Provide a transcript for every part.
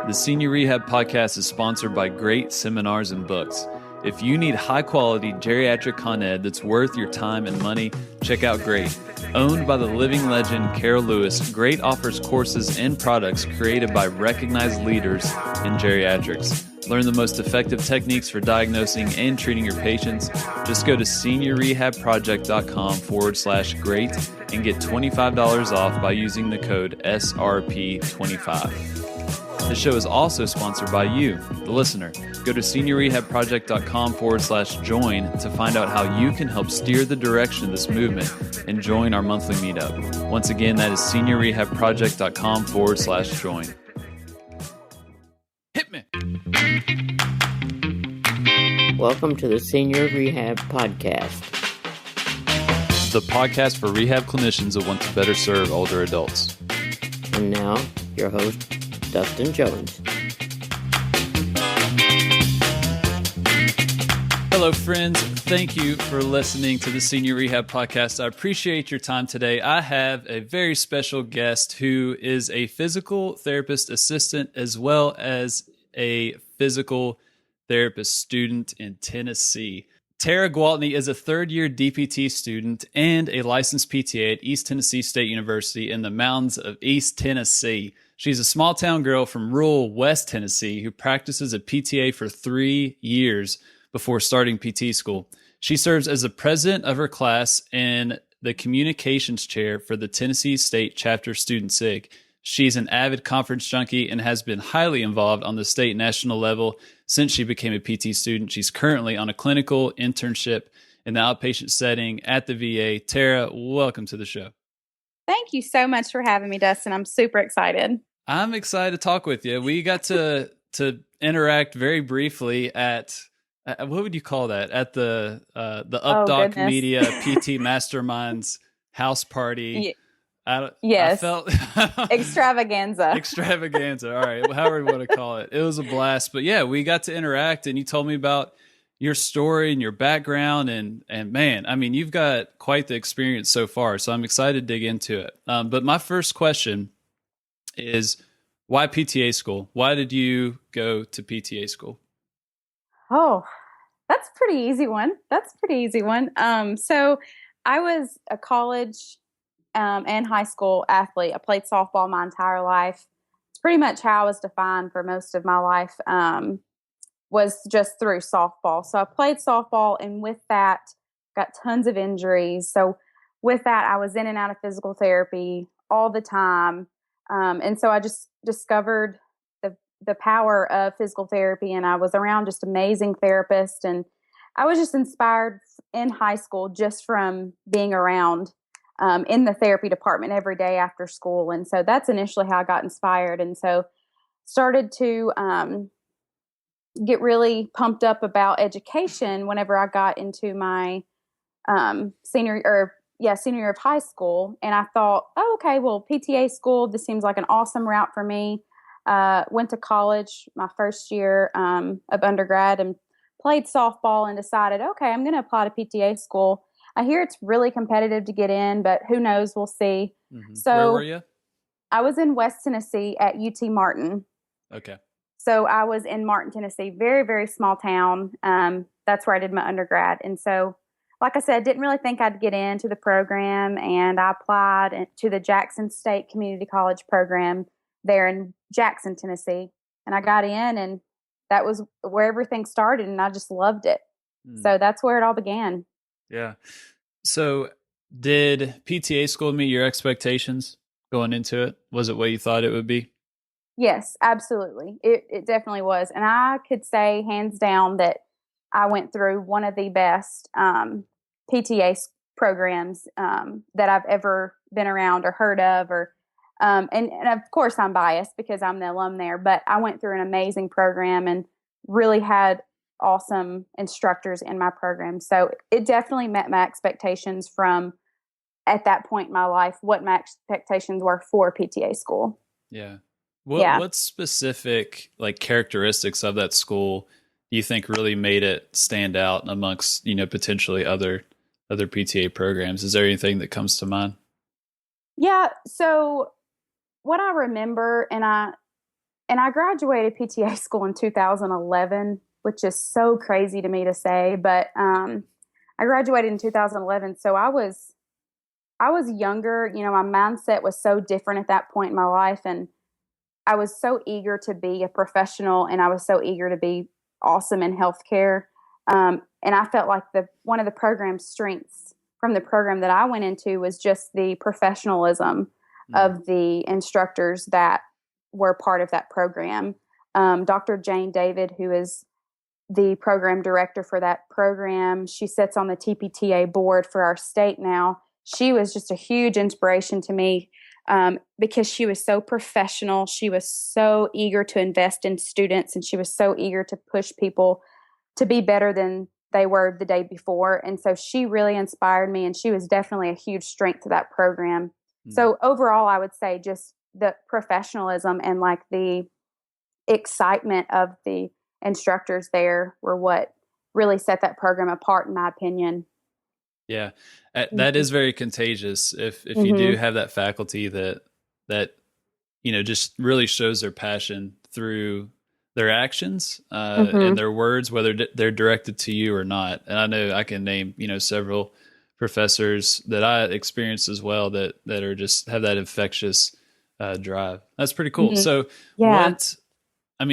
The Senior Rehab Podcast is sponsored by Great Seminars and Books. If you need high-quality geriatric con ed that's worth your time and money, check out Great. Owned by the living legend Carol Lewis, Great offers courses and products created by recognized leaders in geriatrics. Learn the most effective techniques for diagnosing and treating your patients. Just go to seniorrehabproject.com/great and get $25 off by using the code SRP25. The show is also sponsored by you, the listener. Go to seniorrehabproject.com/join to find out how you can help steer the direction of this movement and join our monthly meetup. Once again, that is seniorrehabproject.com/join. Hit me. Welcome to the Senior Rehab Podcast. The podcast for rehab clinicians that want to better serve older adults. And now, your host, Dustin Jones. Hello, friends. Thank you for listening to the Senior Rehab Podcast. I appreciate your time today. I have a very special guest who is a physical therapist assistant as well as a physical therapist student in Tennessee. Tera Gwaltney is a third-year DPT student and a licensed PTA at East Tennessee State University in the mountains of East Tennessee. She's a small-town girl from rural West Tennessee who practices at PTA for 3 years before starting PT school. She serves as the president of her class and the communications chair for the Tennessee State Chapter Student SIG. She's an avid conference junkie and has been highly involved on the state and national level since she became a PT student. She's currently on a clinical internship in the outpatient setting at the VA. Tera, welcome to the show. Thank you so much for having me, Dustin. I'm super excited. I'm excited to talk with you. We got to interact very briefly at what would you call that? At the Updoc Media PT Masterminds house party. Yes. I felt Extravaganza. Extravaganza. All right. However you want to call it. It was a blast. But yeah, we got to interact and you told me about your story and your background and man, I mean, you've got quite the experience so far. So I'm excited to dig into it. But my first question is, why PTA school? Why did you go to PTA school? Oh, that's a pretty easy one. So I was a college and high school athlete. I played softball my entire life. It's pretty much how I was defined for most of my life, was just through softball. So I played softball, and with that, got tons of injuries. So with that, I was in and out of physical therapy all the time. And so I just discovered the power of physical therapy, and I was around just amazing therapists, and I was just inspired in high school just from being around in the therapy department every day after school. And so that's initially how I got inspired. And so started to get really pumped up about education whenever I got into my senior year of high school. And I thought, oh, okay, well, PTA school, this seems like an awesome route for me. Went to college my first year of undergrad and played softball and decided, okay, I'm going to apply to PTA school. I hear it's really competitive to get in, but who knows? We'll see. Mm-hmm. So where were you? I was in West Tennessee at UT Martin. Okay. So I was in Martin, Tennessee, very, very small town. That's where I did my undergrad. And so, like I said, didn't really think I'd get into the program, and I applied to the Jackson State Community College program there in Jackson, Tennessee. And I got in, and that was where everything started, and I just loved it. So that's where it all began. Yeah. So did PTA school meet your expectations going into it? Was it what you thought it would be? Yes, absolutely. It definitely was. And I could say hands down that I went through one of the best PTA programs that I've ever been around or heard of, or and of course I'm biased because I'm the alum there, but I went through an amazing program and really had awesome instructors in my program. So it definitely met my expectations from at that point in my life, what my expectations were for PTA school. Yeah. What specific characteristics of that school do you think really made it stand out amongst, potentially other PTA programs? Is there anything that comes to mind? Yeah. So what I remember, and and I graduated PTA school in 2011, which is so crazy to me to say, but I graduated in 2011. So I was younger, my mindset was so different at that point in my life. And I was so eager to be a professional, and I was so eager to be awesome in healthcare. And I felt like one of the program's strengths from the program that I went into was just the professionalism of the instructors that were part of that program. Dr. Jane David, who is the program director for that program, she sits on the TPTA board for our state now. She was just a huge inspiration to me because she was so professional. She was so eager to invest in students, and she was so eager to push people to be better than they were the day before. And so she really inspired me, and she was definitely a huge strength to that program. So overall, I would say just the professionalism and like the excitement of the instructors there were what really set that program apart, in my opinion. Yeah, that is very contagious. If you do have that faculty that just really shows their passion through their actions and their words, whether they're directed to you or not. And I know I can name several professors that I experienced as well that are just have that infectious drive. That's pretty cool. So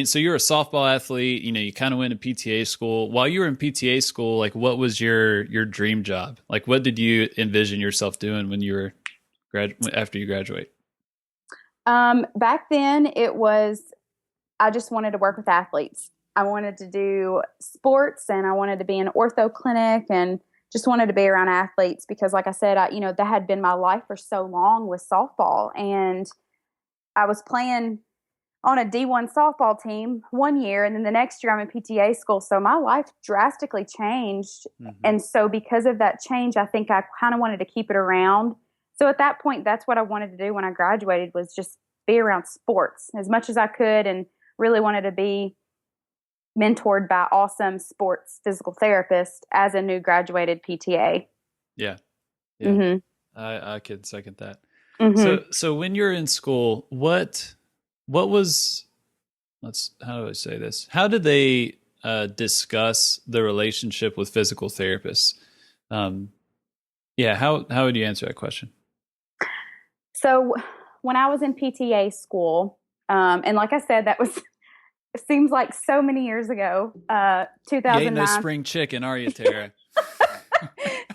so you're a softball athlete, you kind of went to PTA school. While you were in PTA school, like what was your dream job? Like what did you envision yourself doing when you were after you graduate? Back then I just wanted to work with athletes. I wanted to do sports, and I wanted to be in an ortho clinic, and just wanted to be around athletes because, like I said, that had been my life for so long with softball. And I was playing on a D1 softball team one year, and then the next year I'm in PTA school. So my life drastically changed. And so because of that change, I think I kind of wanted to keep it around. So at that point, that's what I wanted to do when I graduated, was just be around sports as much as I could, and really wanted to be mentored by awesome sports physical therapists as a new graduated PTA. Yeah. I could second that. So when you're in school, what was, how do I say this? How did they discuss the relationship with physical therapists? How would you answer that question? So when I was in PTA school, and like I said, it seems like so many years ago, 2009. You ain't no spring chicken, are you, Tara?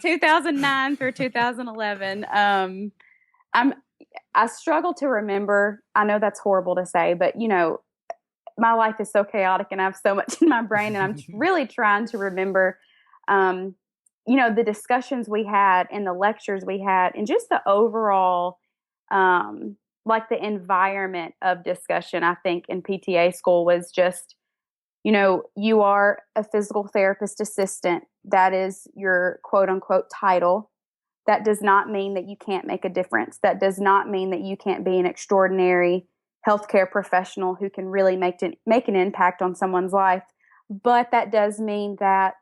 2009 through 2011. I struggle to remember. I know that's horrible to say, but my life is so chaotic and I have so much in my brain, and I'm really trying to remember, the discussions we had and the lectures we had, and just the overall, the environment of discussion. I think in PTA school was just, you are a physical therapist assistant. That is your quote unquote title. That does not mean that you can't make a difference. That does not mean that you can't be an extraordinary healthcare professional who can really make an impact on someone's life. But that does mean that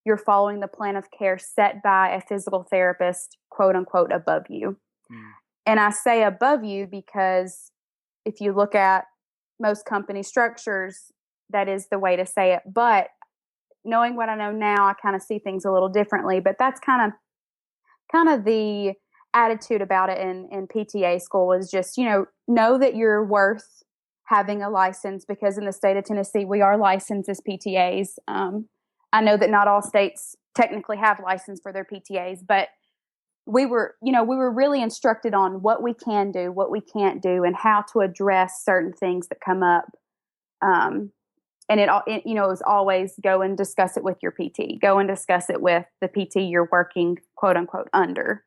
you're following the plan of care set by a physical therapist, quote unquote, above you. And I say above you because if you look at most company structures, that is the way to say it. But knowing what I know now, I kind of see things a little differently. But that's kind of the attitude about it in PTA school, is just, know that you're worth having a license, because in the state of Tennessee, we are licensed as PTAs. I know that not all states technically have license for their PTAs, but we were really instructed on what we can do, what we can't do, and how to address certain things that come up. And it was always go and discuss it with your PT, go and discuss it with the PT you're working, quote unquote, under.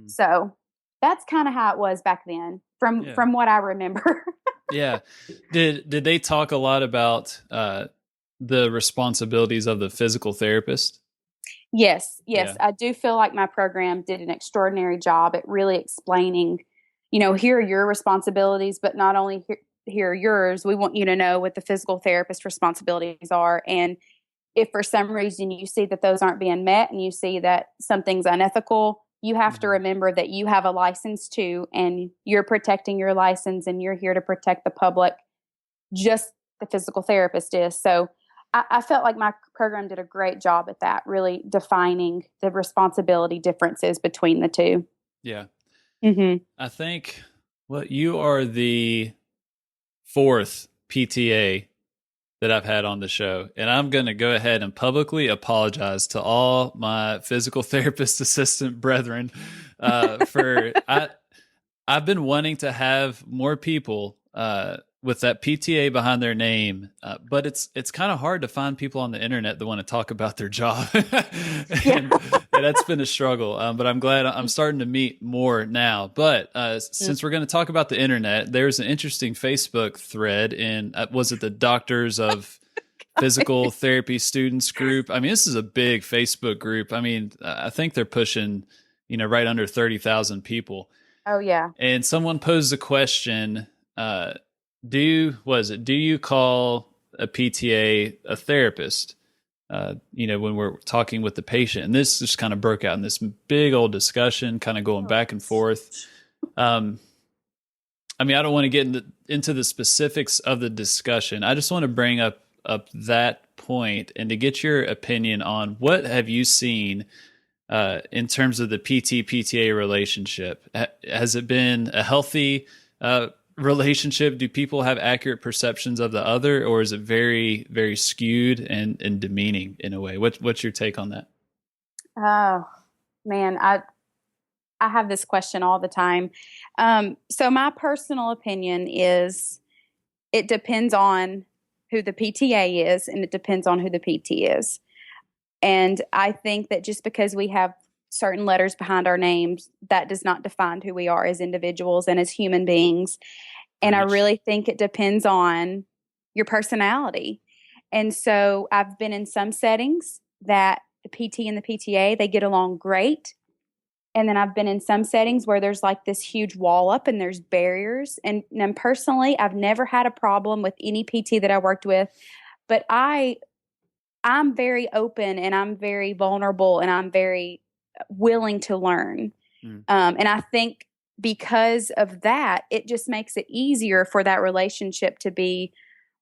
So that's kind of how it was back then from what I remember. Yeah. Did they talk a lot about the responsibilities of the physical therapist? Yes. Yeah. I do feel like my program did an extraordinary job at really explaining, here are your responsibilities, but not only here are yours. We want you to know what the physical therapist responsibilities are. And if for some reason you see that those aren't being met, and you see that something's unethical, you have to remember that you have a license too, and you're protecting your license, and you're here to protect the public just the physical therapist is. So I felt like my program did a great job at that, really defining the responsibility differences between the two. Yeah. Mm-hmm. I think you are the fourth PTA that I've had on the show. And I'm going to go ahead and publicly apologize to all my physical therapist assistant brethren I've been wanting to have more people with that PTA behind their name, but it's kind of hard to find people on the internet that want to talk about their job. and that's been a struggle, but I'm glad I'm starting to meet more now. But since we're going to talk about the internet, there's an interesting Facebook thread in, was it the Doctors of Physical Therapy Students group? I mean, this is a big Facebook group. I mean, I think they're pushing, right under 30,000 people. Oh, yeah. And someone posed a question, do you call a PTA a therapist, when we're talking with the patient? And this just kind of broke out in this big old discussion, kind of going back and forth. I mean, I don't want to get into the specifics of the discussion. I just want to bring up that point and to get your opinion on what have you seen in terms of the PT-PTA relationship. Has it been a healthy relationship? Do people have accurate perceptions of the other, or is it very, very skewed and demeaning in a way? What's your take on that? Oh, man, I have this question all the time. So my personal opinion is it depends on who the PTA is, and it depends on who the PT is. And I think that just because we have certain letters behind our names, that does not define who we are as individuals and as human beings. And I really think it depends on your personality. And so I've been in some settings that the PT and the PTA, they get along great. And then I've been in some settings where there's like this huge wall up and there's barriers. And personally, I've never had a problem with any PT that I worked with, but I'm very open and I'm very vulnerable and I'm very willing to learn. And I think because of that, it just makes it easier for that relationship to be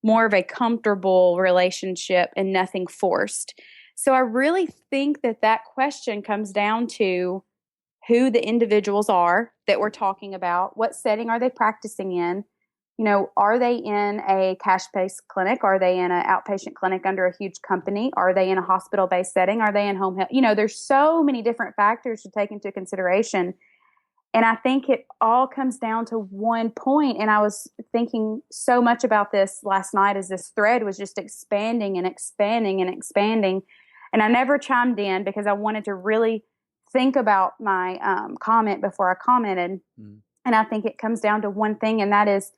more of a comfortable relationship and nothing forced. So I really think that question comes down to who the individuals are that we're talking about. What setting are they practicing in? Are they in a cash-based clinic? Are they in an outpatient clinic under a huge company? Are they in a hospital-based setting? Are they in home health? There's so many different factors to take into consideration. And I think it all comes down to one point. And I was thinking so much about this last night as this thread was just expanding and expanding and expanding. And I never chimed in because I wanted to really think about my comment before I commented. And I think it comes down to one thing, and that is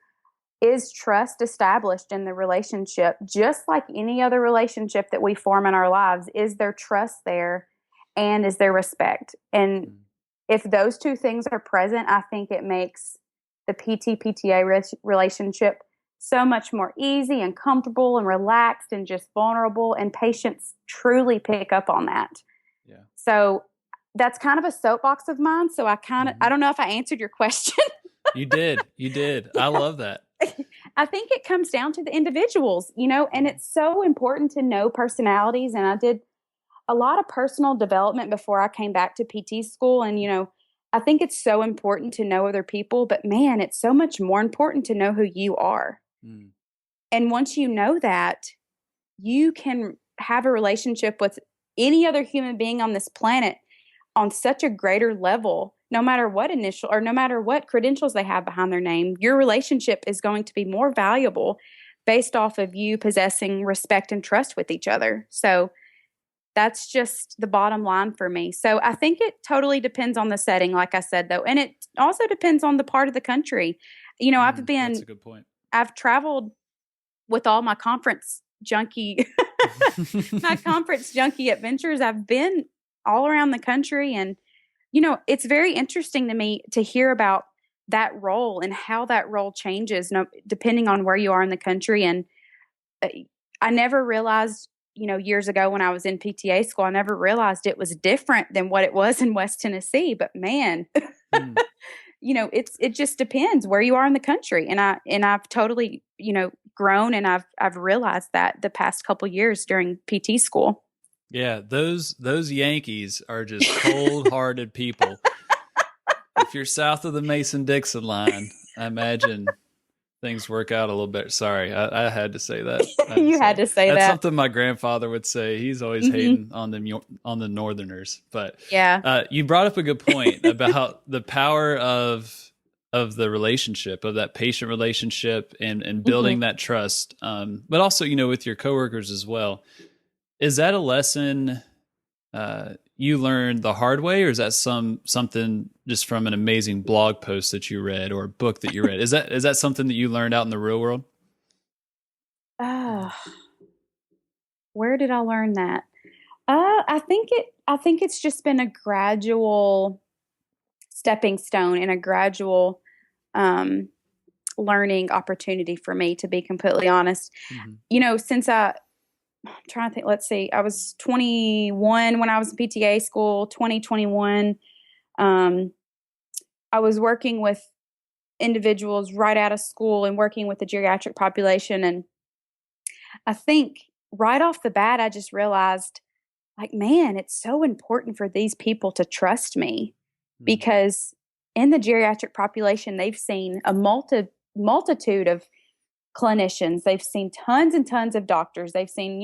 trust established in the relationship? Just like any other relationship that we form in our lives, is there trust there, and is there respect? And if those two things are present, I think it makes the PT-PTA relationship so much more easy and comfortable and relaxed and just vulnerable, and patients truly pick up on that. Yeah. So that's kind of a soapbox of mine. So I don't know if I answered your question. You did. I love that. I think it comes down to the individuals, and it's so important to know personalities. And I did a lot of personal development before I came back to PT school. And, I think it's so important to know other people, but man, it's so much more important to know who you are. And once you know that, you can have a relationship with any other human being on this planet on such a greater level. No matter what no matter what credentials they have behind their name, your relationship is going to be more valuable based off of you possessing respect and trust with each other. So that's just the bottom line for me. So I think it totally depends on the setting, like I said, though. And it also depends on the part of the country. That's a good point. I've traveled with all my conference junkie, my conference junkie adventures. I've been all around the country, and it's very interesting to me to hear about that role and how that role changes depending on where you are in the country. And I never realized, years ago when I was in PTA school, I never realized it was different than what it was in West Tennessee. But man, it just depends where you are in the country. And I've totally, grown, and I've realized that the past couple years during PT school. Yeah, those Yankees are just cold-hearted people. If you're south of the Mason-Dixon line, I imagine things work out a little better. Sorry, I had to say that. You had to say That's that. something my grandfather would say. He's always hating on the Northerners. But you brought up a good point about the power of the relationship, of that patient relationship, and building that trust. But also, with your coworkers as well. Is that a lesson you learned the hard way, or is that something just from an amazing blog post that you read or a book that you read? Is that something that you learned out in the real world? Where did I learn that? I think it's just been a gradual stepping stone and a gradual learning opportunity for me, to be completely honest. Since I'm trying to think, let's see, I was 21 when I was in PTA school, 2021. I was working with individuals right out of school and working with the geriatric population. And I think right off the bat, I just realized, like, man, it's so important for these people to trust me, because in the geriatric population, they've seen a multitude of clinicians. They've seen tons and tons of doctors. They've seen,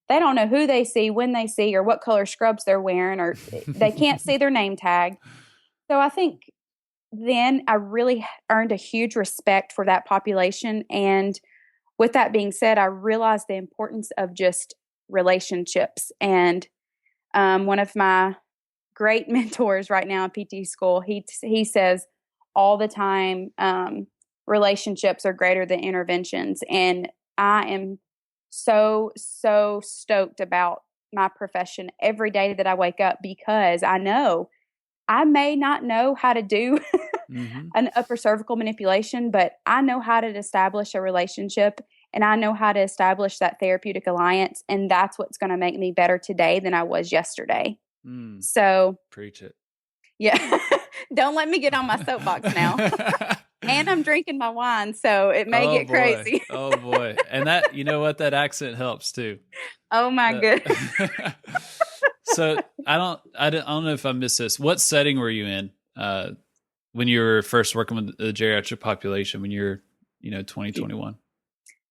they don't know who they see, when they see, or what color scrubs they're wearing, or they can't see their name tag. So I think then I really earned a huge respect for that population. And with that being said, I realized the importance of just relationships. And one of my great mentors right now in PT school, he says all the time, relationships are greater than interventions. And I am so stoked about my profession every day that I wake up, because I know I may not know how to do an upper cervical manipulation, but I know how to establish a relationship, and I know how to establish that therapeutic alliance. And that's what's going to make me better today than I was yesterday. So preach it. Yeah. Don't let me get on my soapbox now. And I'm drinking my wine, so it may get crazy. Oh boy. And that, that accent helps too. Oh my goodness. So I don't know if I missed this. What setting were you in when you were first working with the geriatric population, when you're 2021?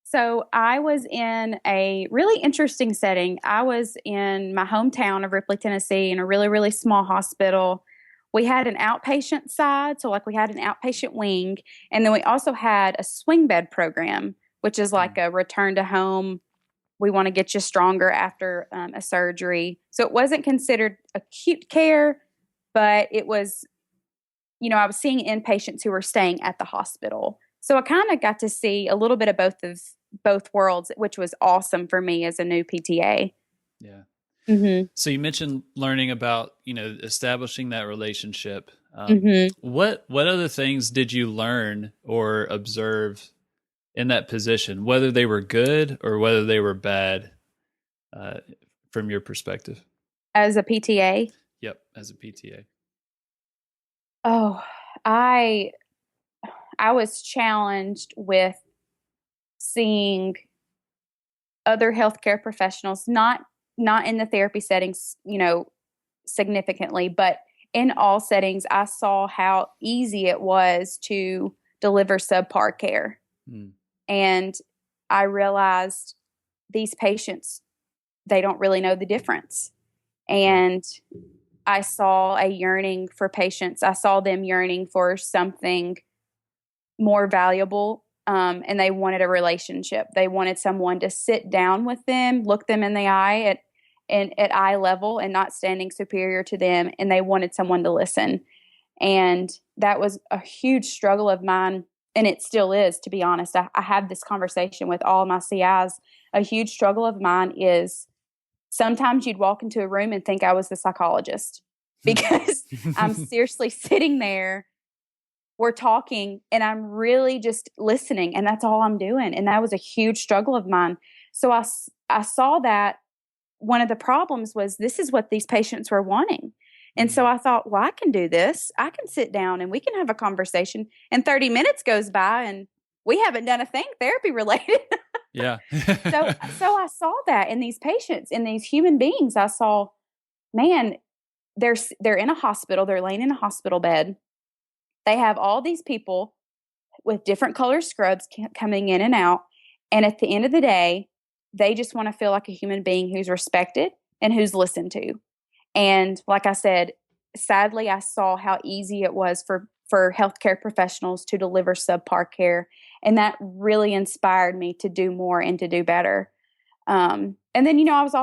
So I was in a really interesting setting. I was in my hometown of Ripley, Tennessee, in a really, really small hospital. We had an outpatient side, so we had an outpatient wing, and then we also had a swing bed program, which is like a return to home. We want to get you stronger after a surgery. So it wasn't considered acute care, but it was, I was seeing inpatients who were staying at the hospital. So I kind of got to see a little bit of both worlds, which was awesome for me as a new PTA. Yeah. So you mentioned learning about, establishing that relationship. What other things did you learn or observe in that position, whether they were good or whether they were bad, from your perspective? As a PTA? Yep, as a PTA. Oh, I was challenged with seeing other healthcare professionals, not in the therapy settings, significantly, but in all settings, I saw how easy it was to deliver subpar care. And I realized these patients, they don't really know the difference. And I saw a yearning for patients. I saw them yearning for something more valuable, and they wanted a relationship. They wanted someone to sit down with them, look them in the eye at eye level and not standing superior to them, and they wanted someone to listen. And that was a huge struggle of mine, and it still is, to be honest. I have this conversation with all of my CIs. A huge struggle of mine is sometimes you'd walk into a room and think I was the psychologist, because I'm seriously sitting there, we're talking, and I'm really just listening, and that's all I'm doing. And that was a huge struggle of mine. So I saw that one of the problems was this is what these patients were wanting. And so I thought, well, I can do this. I can sit down and we can have a conversation. And 30 minutes goes by and we haven't done a thing therapy related. Yeah. So I saw that in these patients, in these human beings. I saw, man, they're in a hospital. They're laying in a hospital bed. They have all these people with different color scrubs coming in and out. And at the end of the day, they just want to feel like a human being who's respected and who's listened to. And like I said, sadly, I saw how easy it was for healthcare professionals to deliver subpar care. And that really inspired me to do more and to do better. And then, I was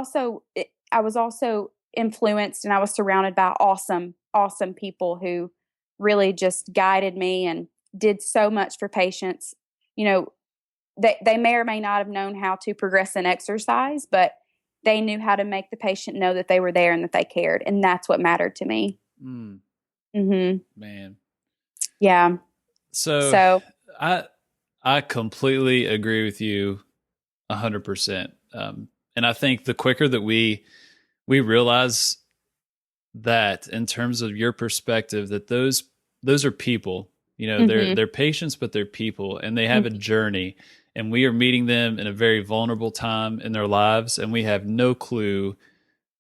also influenced, and I was surrounded by awesome, awesome people who really just guided me and did so much for patients. They may or may not have known how to progress in exercise, but they knew how to make the patient know that they were there and that they cared. And that's what mattered to me. Man. Yeah. So I completely agree with you 100%. And I think the quicker that we realize that, in terms of your perspective, that those are people, they're patients, but they're people, and they have a journey, and we are meeting them in a very vulnerable time in their lives. And we have no clue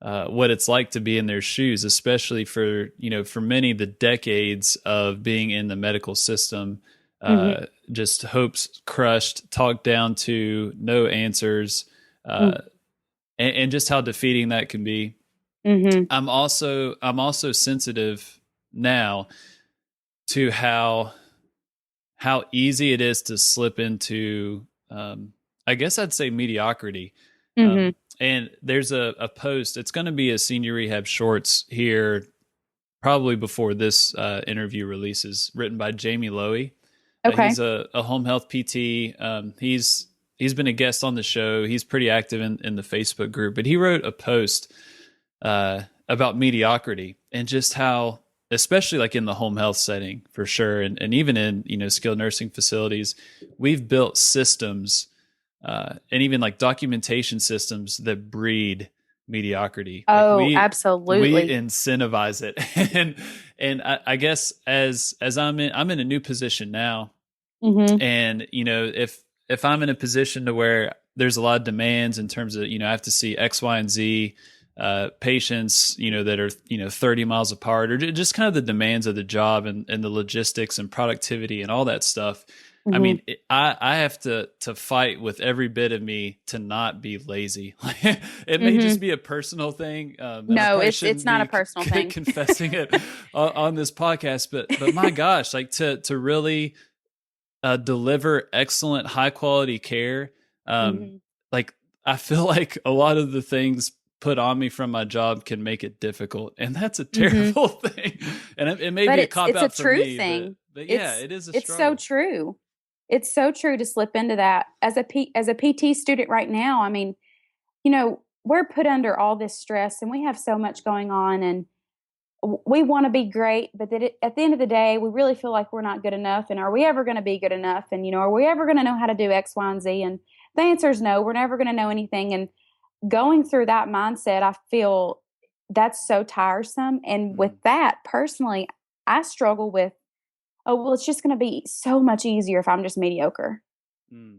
what it's like to be in their shoes, especially for many, the decades of being in the medical system, just hopes crushed, talked down to, no answers, and just how defeating that can be. I'm also sensitive now to how easy it is to slip into, I guess I'd say, mediocrity. And there's a post, it's going to be a Senior Rehab Shorts here probably before this interview releases, written by Jamie Lowy. Okay. He's a home health PT. He's been a guest on the show. He's pretty active in the Facebook group, but he wrote a post about mediocrity, and just how, especially like in the home health setting for sure, and even in skilled nursing facilities, we've built systems and even like documentation systems that breed mediocrity. Absolutely. We incentivize it. and I guess as I'm in a new position now, and if I'm in a position to where there's a lot of demands in terms of, I have to see X, Y, and Z patients, that are, 30 miles apart, or just kind of the demands of the job and the logistics and productivity and all that stuff. I mean, I have to fight with every bit of me to not be lazy. It may just be a personal thing. No, it's not a personal thing. Confessing it on this podcast, but my gosh, like to really deliver excellent, high quality care. Like, I feel like a lot of the things put on me from my job can make it difficult, and that's a terrible thing. And it may be a cop out for me. It's a true thing. But yeah, it is a struggle. It's so true. It's so true to slip into that. As a PT student right now, I mean, we're put under all this stress, and we have so much going on, and we want to be great, but at the end of the day, we really feel like we're not good enough. And are we ever going to be good enough? And, are we ever going to know how to do X, Y, and Z? And the answer is no, we're never going to know anything. And going through that mindset, I feel that's so tiresome. And with that, personally, I struggle with, it's just going to be so much easier if I'm just mediocre.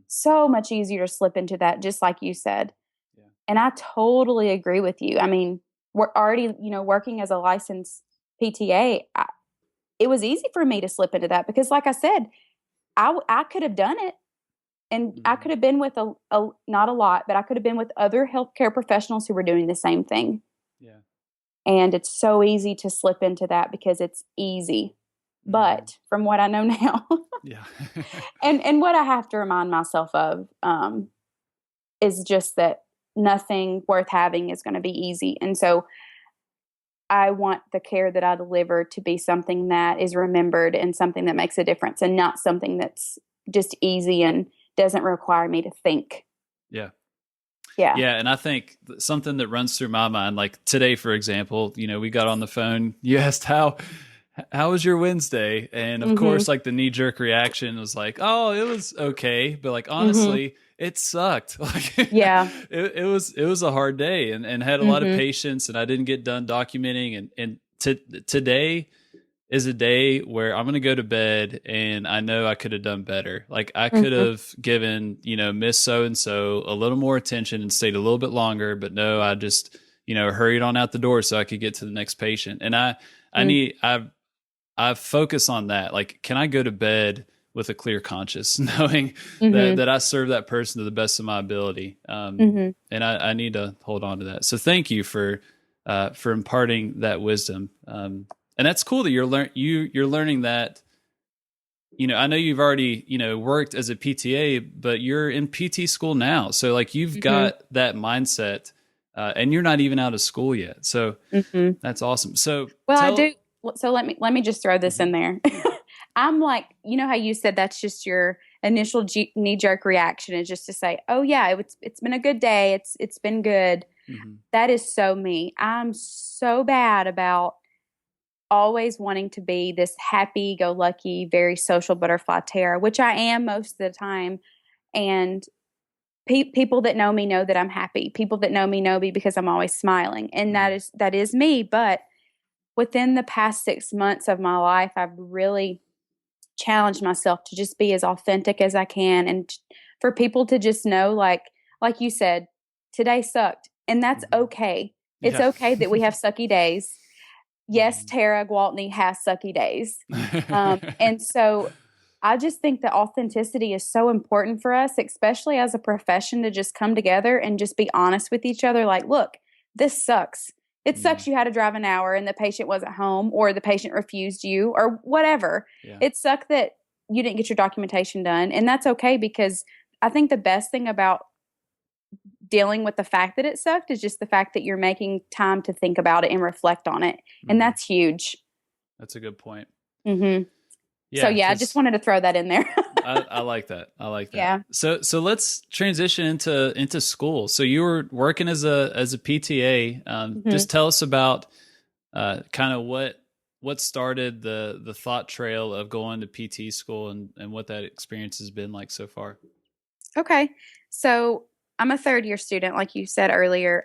So much easier to slip into that, just like you said. Yeah. And I totally agree with you. I mean, we're already, working as a licensed PTA. It was easy for me to slip into that because, like I said, I could have done it. And I could have been with not a lot, but I could have been with other healthcare professionals who were doing the same thing. Yeah. And it's so easy to slip into that because it's easy. But from what I know now, yeah, and what I have to remind myself of is just that nothing worth having is going to be easy. And so I want the care that I deliver to be something that is remembered and something that makes a difference, and not something that's just easy and doesn't require me to think. Yeah. Yeah. Yeah. And I think something that runs through my mind, like today, for example, we got on the phone, you asked how was your Wednesday? And of course, like the knee jerk reaction was like, oh, it was okay. But like, honestly, it sucked. Like, yeah, it was a hard day, and had a lot of patience, and I didn't get done documenting. And today, is a day where I'm going to go to bed and I know I could have done better. Like I could have given, Miss So-and-so a little more attention and stayed a little bit longer, but no, I just, hurried on out the door so I could get to the next patient. And I've focused on that. Like, can I go to bed with a clear conscience, knowing that I serve that person to the best of my ability? And I need to hold on to that. So thank you for imparting that wisdom. And that's cool that you're learning that. I know you've already worked as a PTA, but you're in PT school now, so like you've got that mindset, and you're not even out of school yet. So that's awesome. So I do. So let me just throw this in there. I'm like, how you said that's just your initial knee jerk reaction is just to say, oh yeah, it's been a good day. It's been good. That is so me. I'm so bad about always wanting to be this happy-go-lucky, very social butterfly Tara, which I am most of the time. And people that know me know that I'm happy. People that know me because I'm always smiling. And that is me. But within the past 6 months of my life, I've really challenged myself to just be as authentic as I can. And for people to just know, like you said, today sucked. And that's okay. It's okay that we have sucky days. Yes, Tera Gwaltney has sucky days. And so I just think that authenticity is so important for us, especially as a profession, to just come together and just be honest with each other. Like, look, this sucks. It sucks you had to drive an hour and the patient wasn't home, or the patient refused you, or whatever. Yeah. It sucked that you didn't get your documentation done. And that's okay, because I think the best thing about dealing with the fact that it sucked is just the fact that you're making time to think about it and reflect on it. And that's huge. That's a good point. Yeah, so I just wanted to throw that in there. I like that. I like that. Yeah. So let's transition into school. So you were working as a PTA. Just tell us about kind of what started the thought trail of going to PT school and what that experience has been like so far. Okay. So I'm a third year student, like you said earlier.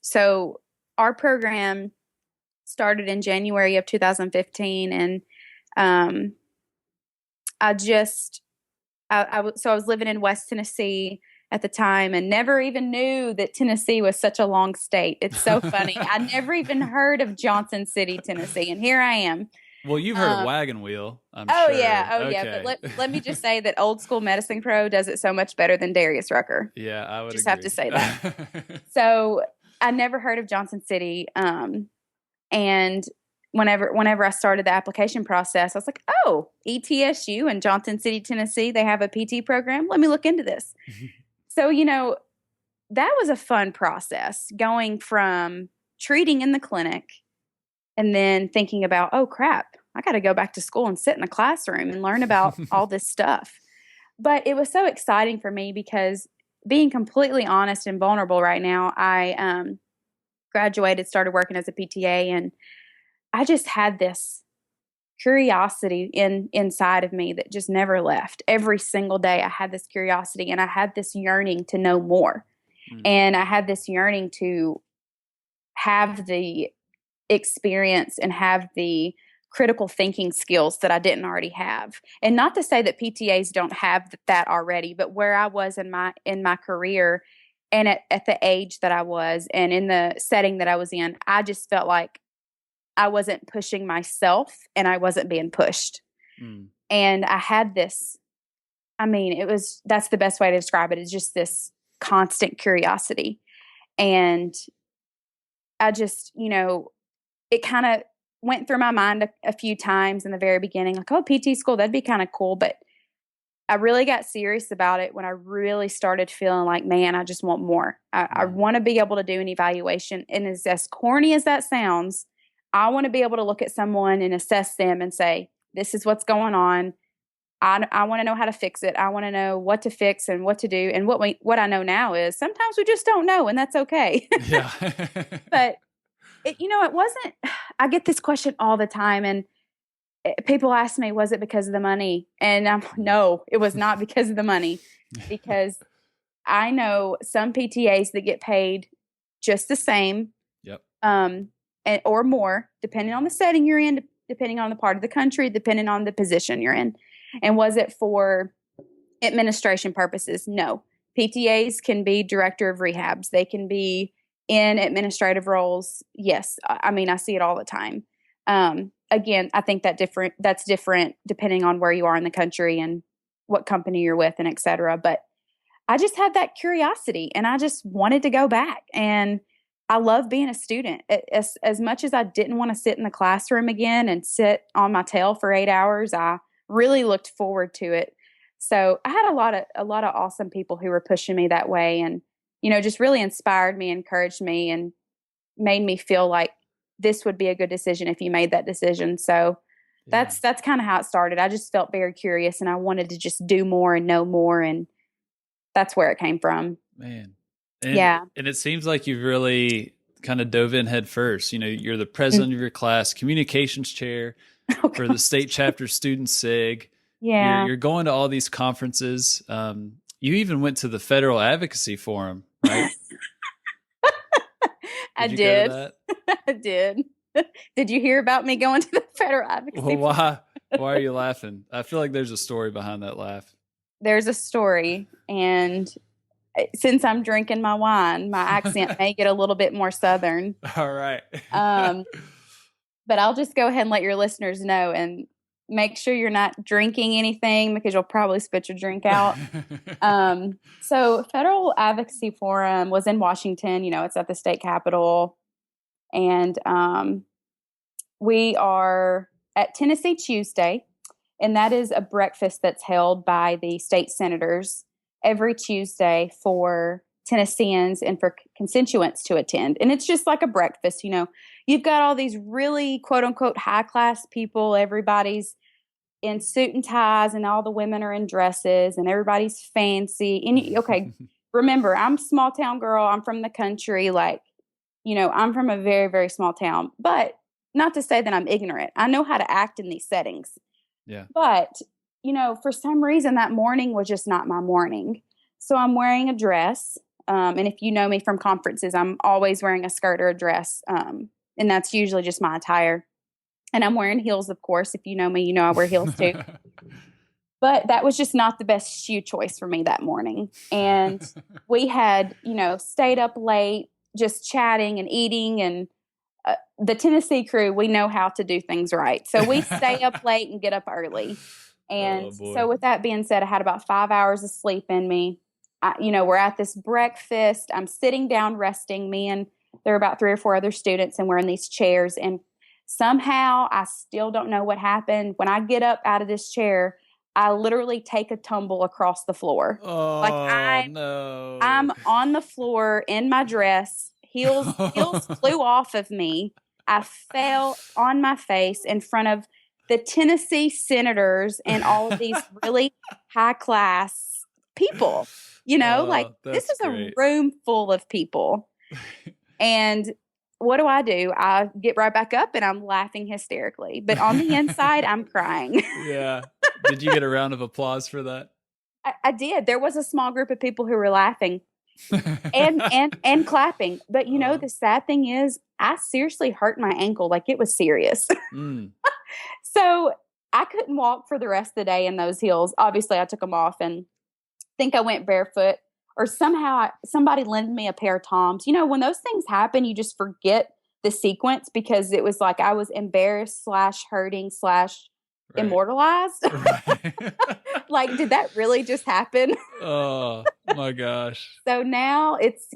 So our program started in January of 2015, and I was living in West Tennessee at the time and never even knew that Tennessee was such a long state. It's so funny. I never even heard of Johnson City, Tennessee, and here I am. Well, you've heard of Wagon Wheel, I'm sure. Yeah. Yeah. But let me just say that Old School Medicine Pro does it so much better than Darius Rucker. Yeah, I would just agree. Have to say that. So I never heard of Johnson City. And whenever I started the application process, I was like, oh, ETSU and Johnson City, Tennessee, they have a PT program. Let me look into this. So, that was a fun process, going from treating in the clinic and then thinking about, oh, crap, I got to go back to school and sit in the classroom and learn about all this stuff. But it was so exciting for me because, being completely honest and vulnerable right now, I graduated, started working as a PTA, and I just had this curiosity inside of me that just never left. Every single day I had this curiosity, and I had this yearning to know more. And I had this yearning to have the experience and have the critical thinking skills that I didn't already have. And not to say that PTAs don't have that already, but where I was in my career, and at the age that I was, and in the setting that I was in, I just felt like I wasn't pushing myself and I wasn't being pushed. And I had this, that's the best way to describe it, is just this constant curiosity. And I just, it kind of went through my mind a few times in the very beginning, like, oh, PT school, that'd be kind of cool. But I really got serious about it when I really started feeling like, man, I just want more. I want to be able to do an evaluation. And as corny as that sounds, I want to be able to look at someone and assess them and say, this is what's going on. I want to know how to fix it. I want to know what to fix and what to do. And what I know now is sometimes we just don't know, and that's okay. Yeah. But it wasn't, I get this question all the time, and people ask me, was it because of the money? And no, it was not because of the money, because I know some PTAs that get paid just the same. Yep. Or more, depending on the setting you're in, depending on the part of the country, depending on the position you're in. And was it for administration purposes? No. PTAs can be director of rehabs. They can be in administrative roles. Yes. I mean, I see it all the time. Again, I think that's different depending on where you are in the country and what company you're with and et cetera. But I just had that curiosity and I just wanted to go back. And I love being a student. As much as I didn't want to sit in the classroom again and sit on my tail for 8 hours, I really looked forward to it. So I had a lot of awesome people who were pushing me that way and, just really inspired me, encouraged me, and made me feel like this would be a good decision if you made that decision. So that's kind of how it started. I just felt very curious and I wanted to just do more and know more. And that's where it came from. Man. And it seems like you've really kind of dove in head first. You're the president of your class, communications chair for the state chapter student SIG. Yeah. You're going to all these conferences. You even went to the Federal Advocacy Forum, right? I did. I did. Did you hear about me going to the Federal Advocacy Forum? Why are you laughing? I feel like there's a story behind that laugh. There's a story, and since I'm drinking my wine, my accent may get a little bit more Southern. All right. But I'll just go ahead and let your listeners know and make sure you're not drinking anything because you'll probably spit your drink out. So Federal Advocacy Forum was in Washington. It's at the state capitol. And we are at Tennessee Tuesday. And that is a breakfast that's held by the state senators every Tuesday for Tennesseans and for constituents to attend. And it's just like a breakfast, you've got all these really quote unquote high class people. Everybody's in suit and ties and all the women are in dresses and everybody's fancy. And okay, remember, I'm a small town girl. I'm from the country. I'm from a very, very small town, but not to say that I'm ignorant. I know how to act in these settings. Yeah. But, for some reason that morning was just not my morning. So I'm wearing a dress. And if you know me from conferences, I'm always wearing a skirt or a dress. And that's usually just my attire. And I'm wearing heels, of course. If you know me, I wear heels too. But that was just not the best shoe choice for me that morning. And we had, stayed up late, just chatting and eating. And the Tennessee crew, we know how to do things right. So we stay up late and get up early. And so with that being said, I had about 5 hours of sleep in me. We're at this breakfast. I'm sitting down resting. Me and there are about 3 or 4 other students, and we're in these chairs. And somehow, I still don't know what happened. When I get up out of this chair, I literally take a tumble across the floor. Oh, I'm on the floor in my dress. Heels flew off of me. I fell on my face in front of the Tennessee senators and all of these really high class people. This is great. A room full of people. And what do? I get right back up and I'm laughing hysterically. But on the inside, I'm crying. Yeah. Did you get a round of applause for that? I did. There was a small group of people who were laughing and clapping. But the sad thing is I seriously hurt my ankle. Like it was serious. So I couldn't walk for the rest of the day in those heels. Obviously I took them off and think I went barefoot, or somehow somebody lended me a pair of Toms. When those things happen, you just forget the sequence because it was like I was embarrassed / hurting / immortalized. Like, did that really just happen? Oh my gosh. So now it's,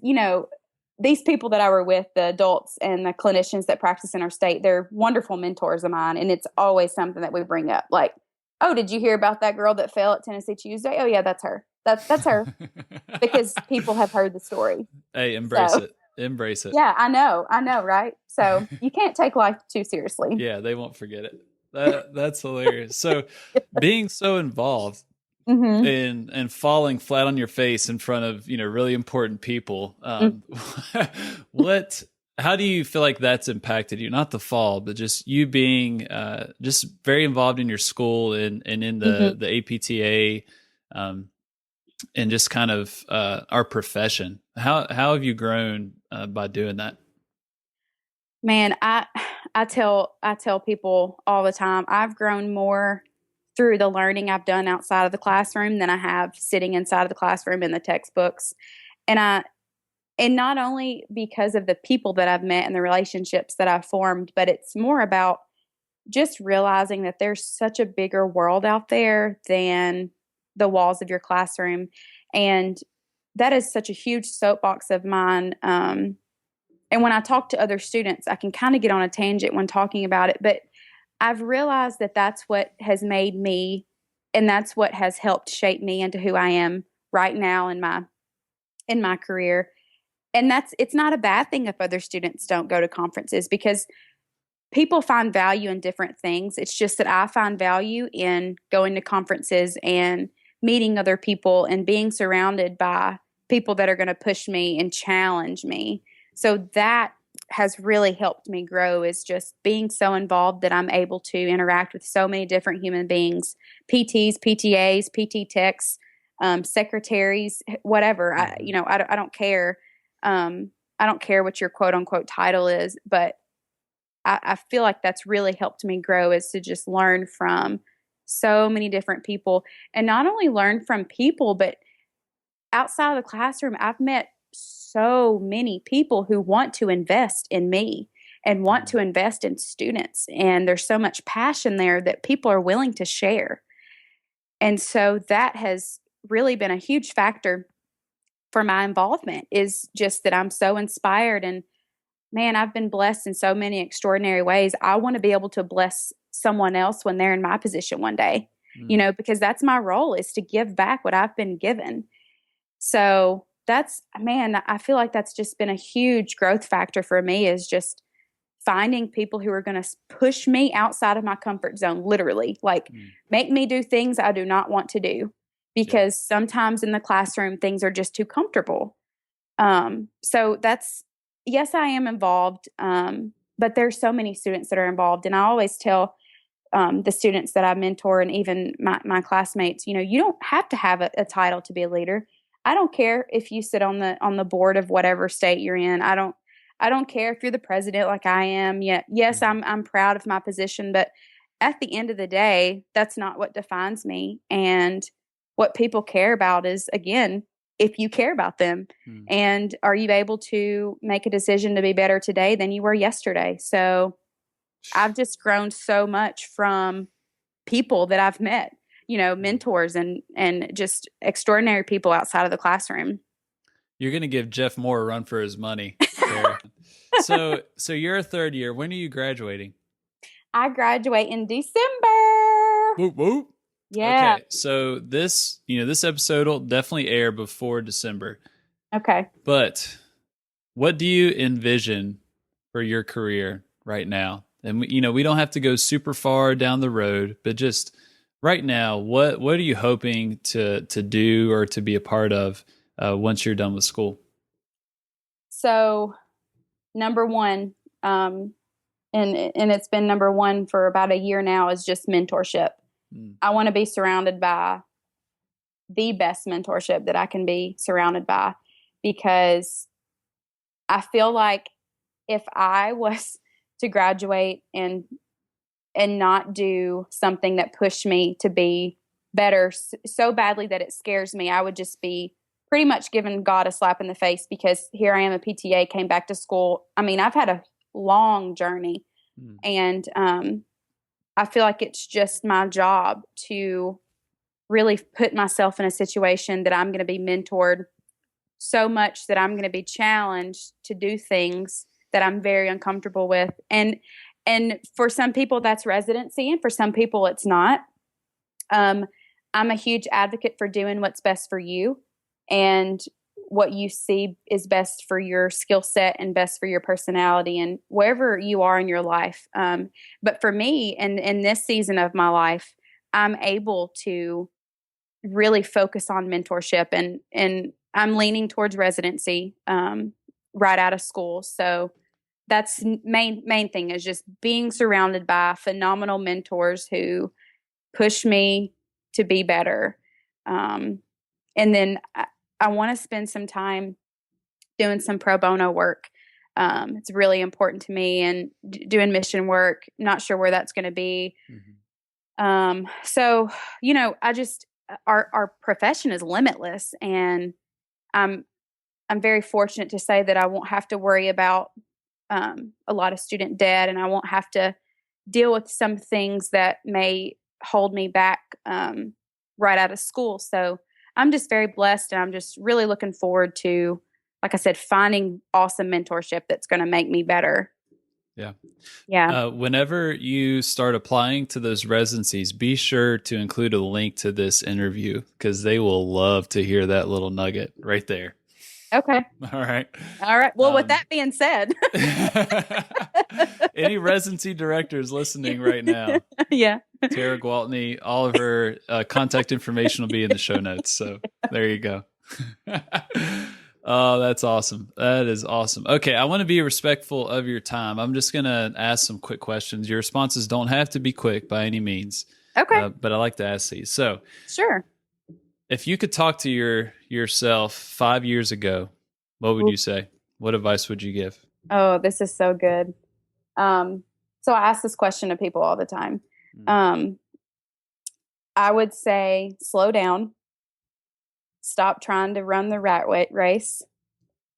these people that I were with, the adults and the clinicians that practice in our state, they're wonderful mentors of mine. And it's always something that we bring up. Like, oh, did you hear about that girl that fell at Tennessee Tuesday? Oh yeah, that's her. That's her. Because people have heard the story. Hey, embrace it. Embrace it. Yeah, I know, right? So you can't take life too seriously. Yeah, they won't forget it. That's hilarious. So being so involved and falling flat on your face in front of, really important people, how do you feel like that's impacted you? Not the fall, but just you being just very involved in your school and in the APTA, and just kind of our profession. How have you grown by doing that? Man, I tell people all the time, I've grown more through the learning I've done outside of the classroom than I have sitting inside of the classroom in the textbooks. And not only because of the people that I've met and the relationships that I've formed, but it's more about just realizing that there's such a bigger world out there than the walls of your classroom. And that is such a huge soapbox of mine. And when I talk to other students, I can kind of get on a tangent when talking about it, but I've realized that that's what has made me, and that's what has helped shape me into who I am right now in my career. And it's not a bad thing if other students don't go to conferences, because people find value in different things. It's just that I find value in going to conferences and meeting other people and being surrounded by people that are going to push me and challenge me. So that has really helped me grow, is just being so involved that I'm able to interact with so many different human beings, PTs, PTAs, PT techs, secretaries, whatever. I don't care. I don't care what your quote unquote title is, but I feel like that's really helped me grow, is to just learn from so many different people, and not only learn from people, but outside of the classroom, I've met so many people who want to invest in me and want to invest in students. And there's so much passion there that people are willing to share. And so that has really been a huge factor for my involvement, is just that I'm so inspired, and man, I've been blessed in so many extraordinary ways. I want to be able to bless someone else when they're in my position one day, because that's my role, is to give back what I've been given. So I feel like that's just been a huge growth factor for me, is just finding people who are going to push me outside of my comfort zone, literally, make me do things I do not want to do, because sometimes in the classroom, things are just too comfortable. So yes, I am involved. But there's so many students that are involved. And I always tell the students that I mentor, and even my classmates, you don't have to have a title to be a leader. I don't care if you sit on the board of whatever state you're in. I don't care if you're the president like I am. Yes, I'm proud of my position, but at the end of the day, that's not what defines me. And what people care about is, again, if you care about them, and are you able to make a decision to be better today than you were yesterday? So I've just grown so much from people that I've met, mentors and just extraordinary people outside of the classroom. You're going to give Jeff Moore a run for his money there. So you're a third year. When are you graduating? I graduate in December. Whoop, whoop. Yeah. Okay. So this episode will definitely air before December. Okay. But what do you envision for your career right now? And we don't have to go super far down the road, but just right now, what are you hoping to do or to be a part of once you're done with school? So, number one, and it's been number one for about a year now, is just mentorship. I want to be surrounded by the best mentorship that I can be surrounded by, because I feel like if I was to graduate and not do something that pushed me to be better so badly that it scares me, I would just be pretty much giving God a slap in the face, because here I am, a PTA, came back to school. I mean, I've had a long journey, and I feel like it's just my job to really put myself in a situation that I'm going to be mentored so much that I'm going to be challenged to do things that I'm very uncomfortable with. And for some people that's residency, and for some people it's not. I'm a huge advocate for doing what's best for you and what you see is best for your skill set and best for your personality and wherever you are in your life. But for me, and in this season of my life, I'm able to really focus on mentorship, and I'm leaning towards residency right out of school. So that's main thing, is just being surrounded by phenomenal mentors who push me to be better. And then I want to spend some time doing some pro bono work. It's really important to me, and doing mission work, not sure where that's going to be. So, our profession is limitless, and I'm very fortunate to say that I won't have to worry about a lot of student debt, and I won't have to deal with some things that may hold me back right out of school. So I'm just very blessed, and I'm just really looking forward to, like I said, finding awesome mentorship that's going to make me better. Yeah. Yeah. Whenever you start applying to those residencies, be sure to include a link to this interview, because they will love to hear that little nugget right there. Okay. All right. Well, with that being said, any residency directors listening right now, yeah, Tera Gwaltney, all of her contact information will be in the show notes. So there you go. Oh, that's awesome. That is awesome. Okay, I want to be respectful of your time. I'm just going to ask some quick questions. Your responses don't have to be quick by any means. Okay. But I like to ask these. So, sure. If you could talk to yourself 5 years ago, what would you say? What advice would you give? Oh, this is so good. So I ask this question to people all the time. I would say, slow down. Stop trying to run the rat race,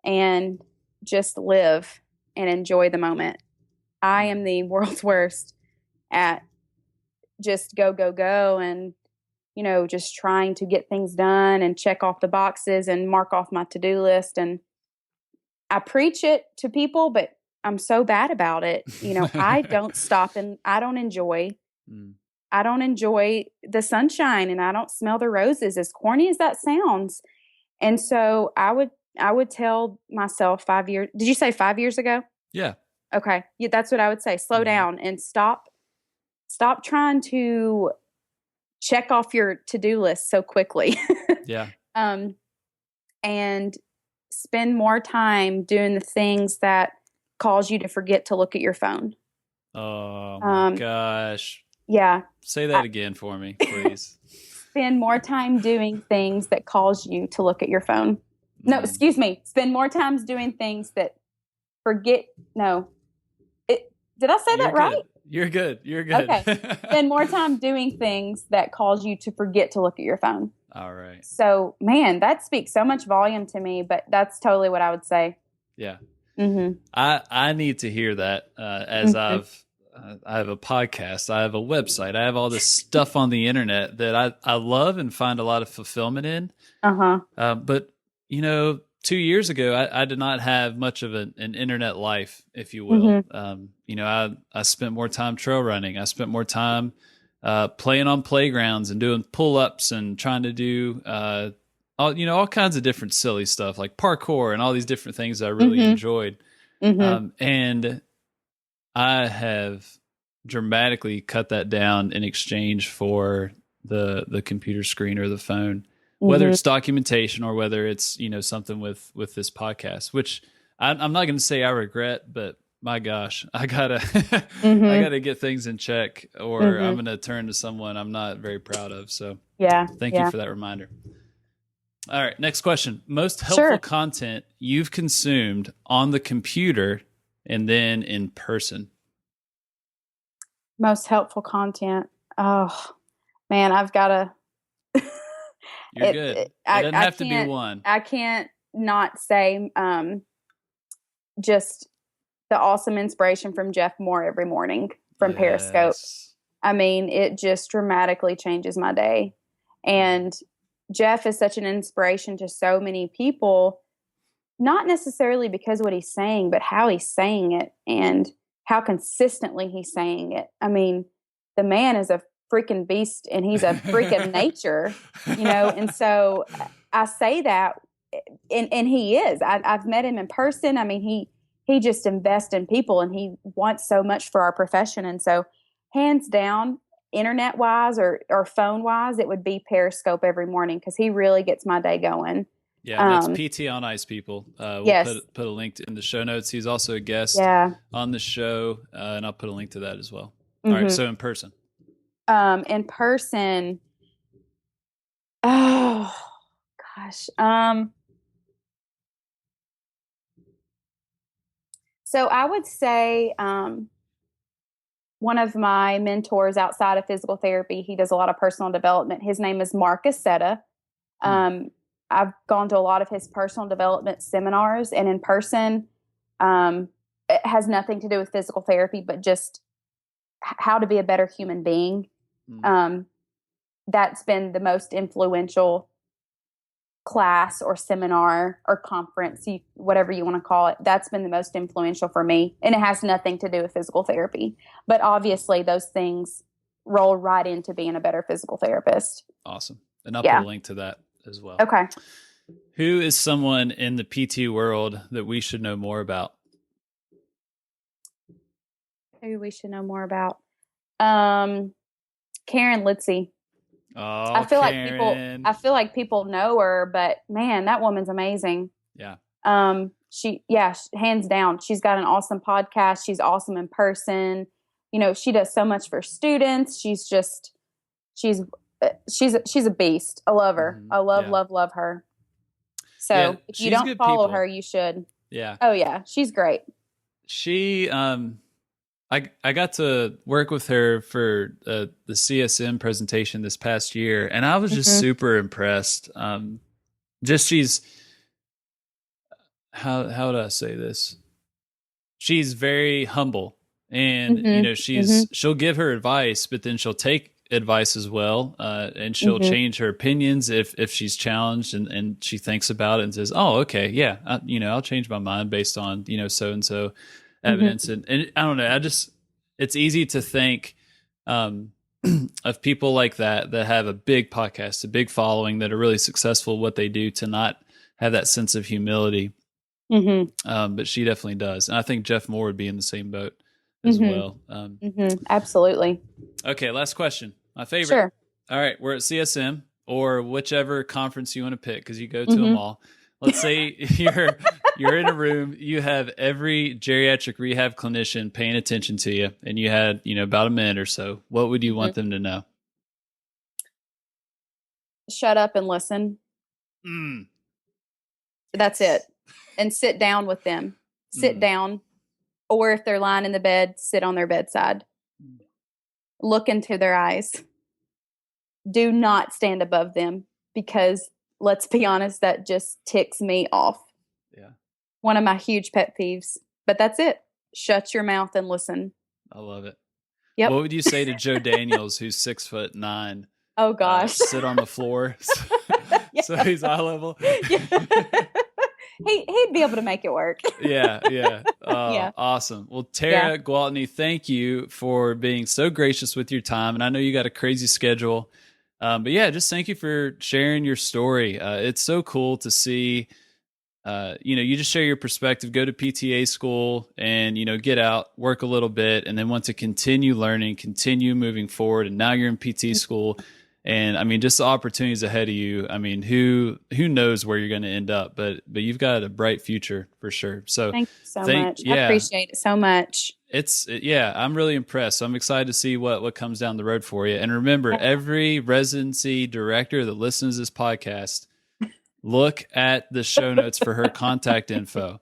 and just live and enjoy the moment. I am the world's worst at just go, go, go, and, just trying to get things done and check off the boxes and mark off my to-do list. And I preach it to people, but I'm so bad about it. I don't stop, and I don't enjoy the sunshine, and I don't smell the roses, as corny as that sounds. And so I would tell myself 5 years. Did you say 5 years ago? Yeah. Okay. Yeah, that's what I would say. Slow down and stop trying to check off your to-do list so quickly. Yeah. And spend more time doing the things that cause you to forget to look at your phone. Oh my gosh. Yeah. Say that again for me, please. Spend more time doing things that cause you to look at your phone. No, excuse me. Spend more time doing things that forget. No. Did I say that right? You're good. You're good. Okay. Spend more time doing things that cause you to forget to look at your phone. All right. So, man, that speaks so much volume to me, but that's totally what I would say. Yeah. I need to hear that as I have a podcast, I have a website, I have all this stuff on the internet that I love and find a lot of fulfillment in. But 2 years ago, I did not have much of an internet life, if you will. I spent more time trail running. I spent more time playing on playgrounds and doing pull-ups and trying to do all kinds of different silly stuff like parkour and all these different things that I really enjoyed. And I have dramatically cut that down in exchange for the computer screen or the phone, whether it's documentation or whether it's, something with this podcast, which I'm not going to say I regret, but my gosh, I gotta, I gotta get things in check, or I'm going to turn to someone I'm not very proud of. So thank you for that reminder. All right. Next question. Most helpful content you've consumed on the computer and then in person. Most helpful content. Oh man, I've got to, You're good. It doesn't have to be one. I can't not say, just the awesome inspiration from Jeff Moore every morning from Periscope. I mean, it just dramatically changes my day. And Jeff is such an inspiration to so many people, not necessarily because of what he's saying, but how he's saying it and how consistently he's saying it. I mean, the man is a freaking beast, and he's a freak of nature, and so I say that, and he is. I've met him in person. I mean, he just invests in people, and he wants so much for our profession. And so hands down, internet wise or phone wise, it would be Periscope every morning, because he really gets my day going. Yeah, that's PTA on Ice, people. We'll put a link in the show notes. He's also a guest on the show, and I'll put a link to that as well. All right, so in person. In person, oh gosh, So I would say one of my mentors outside of physical therapy, he does a lot of personal development. His name is Mark Aceta. I've gone to a lot of his personal development seminars and in person. It has nothing to do with physical therapy, but just how to be a better human being. That's been the most influential class or seminar or conference, whatever you want to call it. That's been the most influential for me. And it has nothing to do with physical therapy. But obviously those things roll right into being a better physical therapist. Awesome. And I'll put a link to that as well. Okay. Who is someone in the PT world that we should know more about? Who we should know more about? Karen Litzy. Oh, I feel like people know her, but man, that woman's amazing. Yeah. Hands down. She's got an awesome podcast. She's awesome in person. You know, she does so much for students. She's a beast. I love her. I love her. So if you don't follow her, you should. Yeah. Oh yeah. She's great. She, I got to work with her for the CSM presentation this past year, and I was just super impressed. She's how would I say this? She's very humble, and you know, she'll give her advice, but then she'll take advice as well, and she'll change her opinions if she's challenged, and she thinks about it and says, "Oh, okay, yeah, I'll change my mind based on so and so." Evidence and I don't know. It's easy to think of people like that have a big podcast, a big following, that are really successful at what they do, to not have that sense of humility. But she definitely does, and I think Jeff Moore would be in the same boat as well. Absolutely. Okay, last question. My favorite. Sure. All right, we're at CSM or whichever conference you want to pick, because you go to them all. Let's say you're in a room, you have every geriatric rehab clinician paying attention to you, and you had, about a minute or so. What would you want them to know? Shut up and listen. That's it. And sit down with them. Sit down. Or if they're lying in the bed, sit on their bedside. Look into their eyes. Do not stand above them, because let's be honest, that just ticks me off. Yeah. One of my huge pet peeves. But that's it. Shut your mouth and listen. I love it. Yep. What would you say to Joe Daniels, who's 6'9"? Oh gosh. Sit on the floor. So he's eye level. He'd be able to make it work. Yeah. Awesome. Well, Tera Gwaltney, thank you for being so gracious with your time. And I know you got a crazy schedule. But yeah, just thank you for sharing your story. It's so cool to see, you just share your perspective, go to PTA school and, get out, work a little bit, and then want to continue learning, continue moving forward. And now you're in PT school. And I mean, just the opportunities ahead of you. I mean, who knows where you're going to end up, but you've got a bright future for sure. So thank you so much. I appreciate it so much. I'm really impressed. So I'm excited to see what comes down the road for you. And remember, every residency director that listens to this podcast, look at the show notes for her contact info.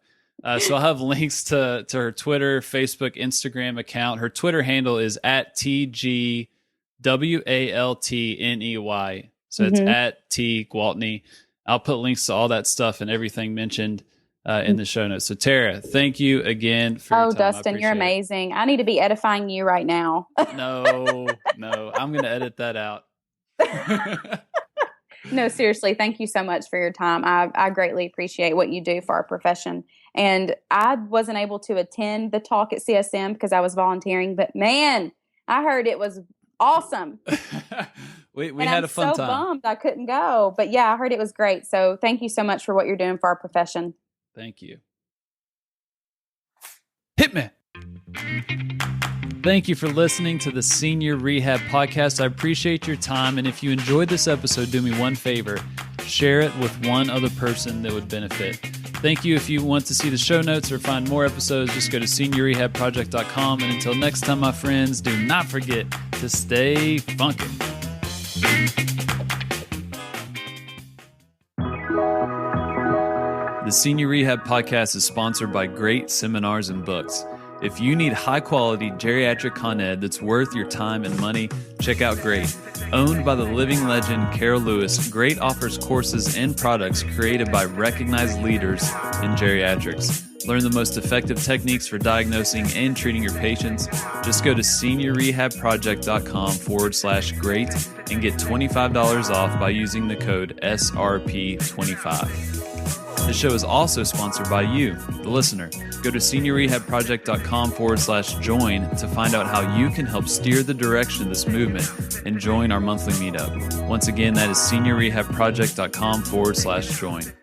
So I'll have links to her Twitter, Facebook, Instagram account. Her Twitter handle is @TGWaltney. So it's @T Gwaltney. I'll put links to all that stuff and everything mentioned in the show notes. So Tera, thank you again for your time. Dustin, you're amazing. I need to be edifying you right now. No, I'm going to edit that out. No, seriously. Thank you so much for your time. I greatly appreciate what you do for our profession. And I wasn't able to attend the talk at CSM because I was volunteering, but man, I heard it was awesome. we had a fun time. I'm so bummed I couldn't go, but yeah, I heard it was great. So thank you so much for what you're doing for our profession. Thank you. Hit me. Thank you for listening to the Senior Rehab Podcast. I appreciate your time. And if you enjoyed this episode, do me one favor. Share it with one other person that would benefit. Thank you. If you want to see the show notes or find more episodes, just go to seniorrehabproject.com. And until next time, my friends, do not forget to stay funky. The Senior Rehab Podcast is sponsored by Great Seminars and Books. If you need high-quality geriatric con ed that's worth your time and money, check out Great. Owned by the living legend Carol Lewis, Great offers courses and products created by recognized leaders in geriatrics. Learn the most effective techniques for diagnosing and treating your patients. Just go to seniorrehabproject.com/great and get $25 off by using the code SRP25. This show is also sponsored by you, the listener. Go to seniorrehabproject.com/join to find out how you can help steer the direction of this movement and join our monthly meetup. Once again, that is seniorrehabproject.com/join.